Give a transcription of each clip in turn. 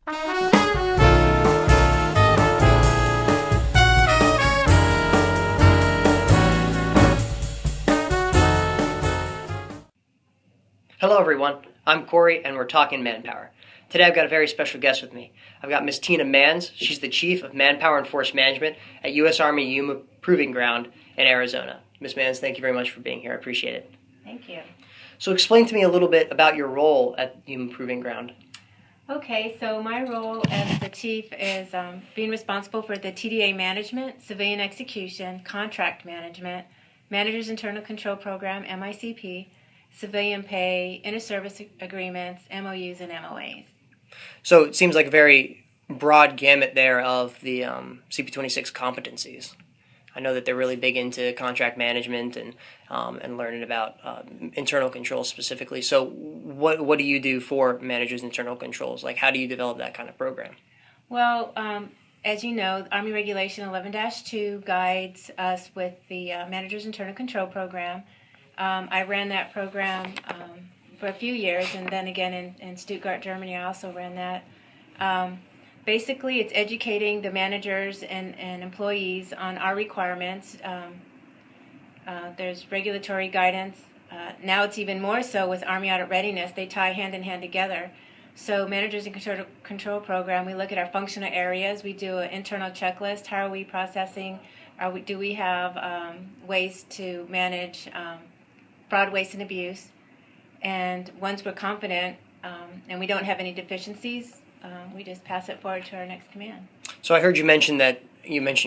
Hello everyone, I'm Corey and we're talking Manpower. Today I've got a very special guest with me. I've got Miss Tina Manns. She's the Chief of Manpower and Force Management at U.S. Army Yuma Proving Ground in Arizona. Miss Manns, thank you very much for being here. I appreciate it. Thank you. So explain to me a little bit about your role at Yuma Proving Ground. Okay, so my role as the chief is being responsible for the TDA management, civilian execution, contract management, Manager's Internal Control Program, MICP, civilian pay, inter-service agreements, MOUs, and MOAs. So it seems like a very broad gamut there of the CP26 competencies. I know that they're really big into contract management and learning about internal controls specifically. So what do you do for managers' internal controls? Like, how do you develop that kind of program? Well, as you know, Army Regulation 11-2 guides us with the Manager's Internal Control Program. I ran that program for a few years, and then again in Stuttgart, Germany, I also ran that. Basically, it's educating the managers and employees on our requirements. There's regulatory guidance. Now it's even more so with Army Audit Readiness. They tie hand in hand together. So Managers and Control Program, we look at our functional areas. We do an internal checklist. How are we processing? Do we have ways to manage fraud, waste, and abuse? And once we're confident and we don't have any deficiencies, we just pass it forward to our next command. So I heard you mentioned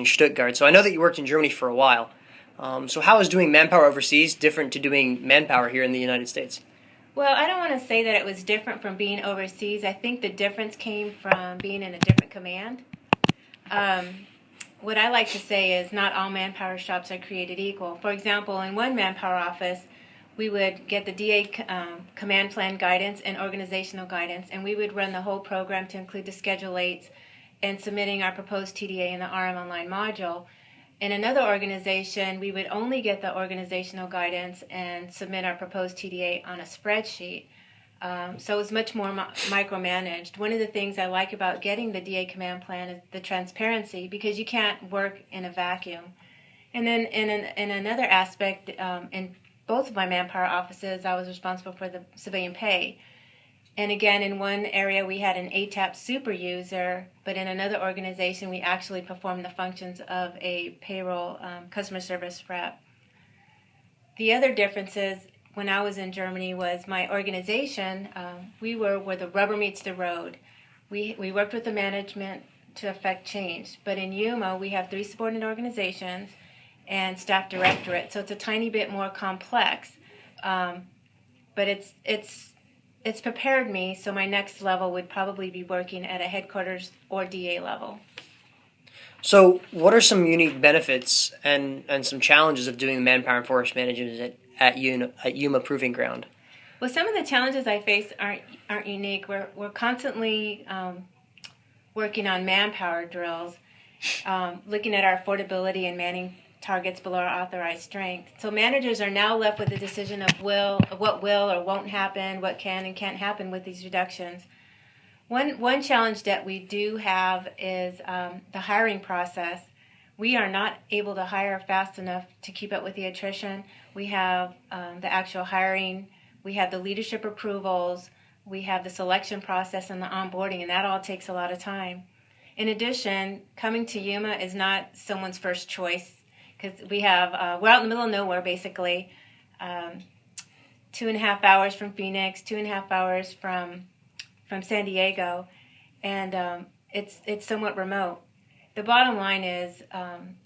Stuttgart. So I know that you worked in Germany for a while. So how is doing manpower overseas different to doing manpower here in the United States? Well, I don't want to say that it was different from being overseas. I think the difference came from being in a different command. What I like to say is not all manpower shops are created equal. For example, in one manpower office, we would get the DA command plan guidance and organizational guidance, and we would run the whole program to include the Schedule 8s and submitting our proposed TDA in the RM Online module. In another organization, we would only get the organizational guidance and submit our proposed TDA on a spreadsheet. So it's much more micromanaged. One of the things I like about getting the DA command plan is the transparency, because you can't work in a vacuum. And then in another aspect, in both of my manpower offices, I was responsible for the civilian pay. And again, in one area we had an ATAP super user, but in another organization we actually performed the functions of a payroll customer service rep. The other differences when I was in Germany was my organization, we were where the rubber meets the road. We worked with the management to affect change, but in Yuma we have 3 subordinate organizations and staff directorate, so it's a tiny bit more complex, but it's prepared me, so my next level would probably be working at a headquarters or DA level. So what are some unique benefits and some challenges of doing manpower and force management at Yuma Proving Ground? Well, some of the challenges I face aren't unique. We're constantly working on manpower drills, looking at our affordability and manning targets below our authorized strength. So managers are now left with the decision of what will or won't happen, what can and can't happen with these reductions. One challenge that we do have is the hiring process. We are not able to hire fast enough to keep up with the attrition. We have the actual hiring, we have the leadership approvals, we have the selection process and the onboarding, and that all takes a lot of time. In addition, coming to Yuma is not someone's first choice, because we're out in the middle of nowhere, basically. 2.5 hours from Phoenix, 2.5 hours from San Diego, and it's somewhat remote. The bottom line is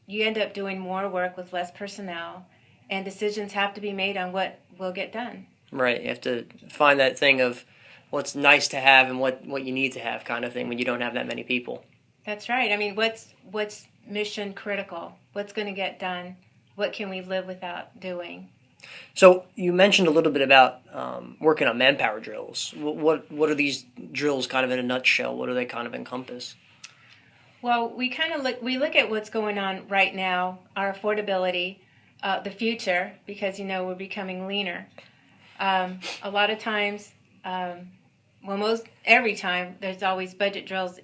you end up doing more work with less personnel, and decisions have to be made on what will get done. Right, you have to find that thing of what's nice to have and what you need to have kind of thing when you don't have that many people. That's right. I mean, what's mission critical? What's going to get done? What can we live without doing? So you mentioned a little bit about working on manpower drills. What are these drills kind of in a nutshell? What do they kind of encompass? Well, we look at what's going on right now, our affordability, the future, because we're becoming leaner. A lot of times most every time there's always budget drills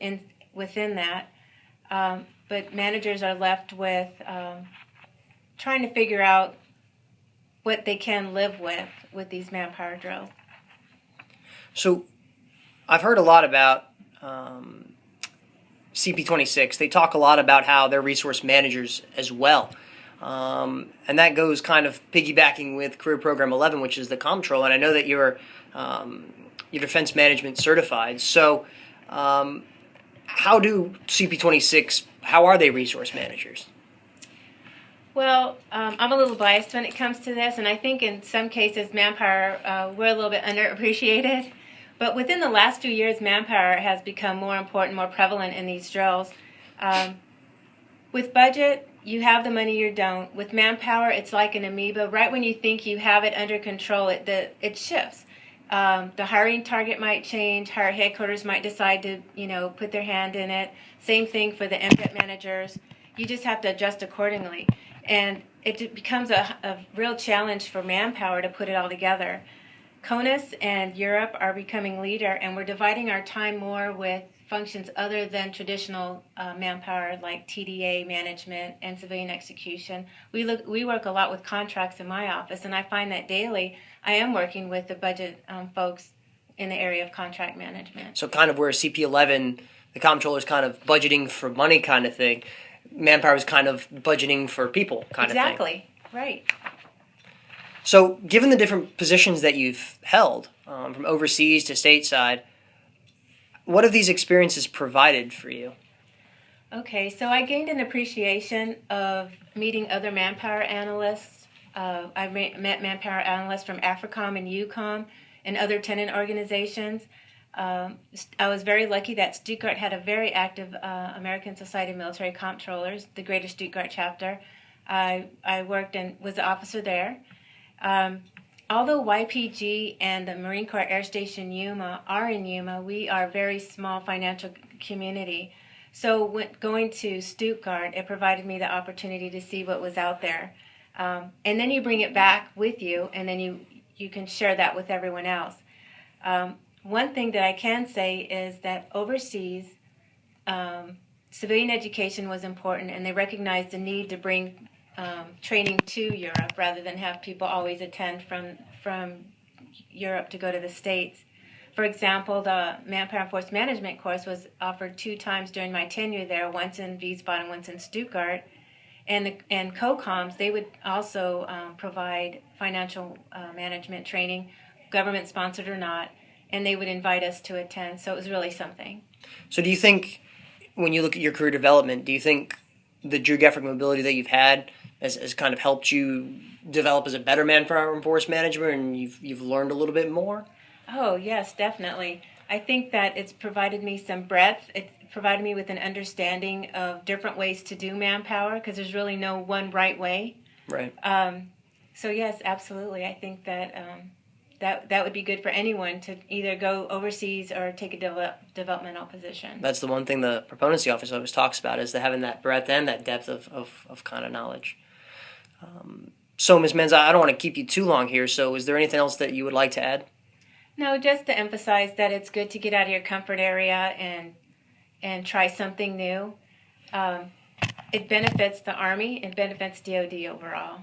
within that, but managers are left with trying to figure out what they can live with these manpower drills. So I've heard a lot about CP26. They talk a lot about how they're resource managers as well. And that goes kind of piggybacking with Career Program 11, which is the comptroller. And I know that you're defense management certified. So how do CP26, how are they resource managers? Well, I'm a little biased when it comes to this, and I think in some cases Manpower, we're a little bit underappreciated. But within the last few years, Manpower has become more important, more prevalent in these drills. With budget, you have the money, you don't. With Manpower, it's like an amoeba. Right when you think you have it under control, it shifts. The hiring target might change. Higher headquarters might decide to, put their hand in it. Same thing for the MPET managers. You just have to adjust accordingly. And it becomes a real challenge for Manpower to put it all together. CONUS and Europe are becoming leader, and we're dividing our time more with functions other than traditional manpower like TDA management and civilian execution. We work a lot with contracts in my office, and I find that daily I am working with the budget folks in the area of contract management. So kind of where CP11, the comptroller is kind of budgeting for money kind of thing, Manpower is kind of budgeting for people kind of thing. Exactly, right. So given the different positions that you've held, from overseas to stateside, what have these experiences provided for you? Okay, so I gained an appreciation of meeting other manpower analysts. I met manpower analysts from AFRICOM and EUCOM and other tenant organizations. I was very lucky that Stuttgart had a very active American Society of Military Comptrollers, the Greater Stuttgart chapter. I worked and was an officer there. Although YPG and the Marine Corps Air Station Yuma are in Yuma, we are a very small financial community. So when going to Stuttgart, it provided me the opportunity to see what was out there. And then you bring it back with you, and then you can share that with everyone else. One thing that I can say is that overseas, civilian education was important, and they recognized the need to bring training to Europe rather than have people always attend from Europe to go to the States. For example, the Manpower and Force Management course was offered 2 times during my tenure there, once in Wiesbaden and once in Stuttgart. And COCOMs, they would also provide financial management training, government-sponsored or not, and they would invite us to attend. So it was really something. So do you think, when you look at your career development, do you think the geographic mobility that you've had has kind of helped you develop as a better Manpower and Force Manager, and you've learned a little bit more? Oh, yes, definitely. I think that it's provided me some breadth. It's provided me with an understanding of different ways to do manpower, because there's really no one right way. Right. So yes, absolutely. I think that that would be good for anyone to either go overseas or take a developmental position. That's the one thing the proponency office always talks about, is having that breadth and that depth of kind of knowledge. So, Ms. Menz, I don't want to keep you too long here, so is there anything else that you would like to add? No, just to emphasize that it's good to get out of your comfort area and try something new. It benefits the Army, it benefits DoD overall.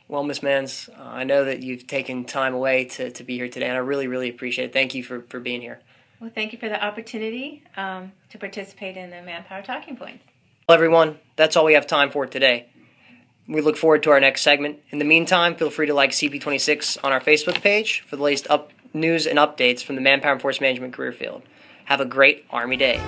Well, Ms. Menz, I know that you've taken time away to be here today, and I really, really appreciate it. Thank you for being here. Well, thank you for the opportunity to participate in the Manpower Talking Points. Well, everyone, that's all we have time for today. We look forward to our next segment. In the meantime, feel free to like CP26 on our Facebook page for the latest news and updates from the Manpower and Force Management career field. Have a great Army Day.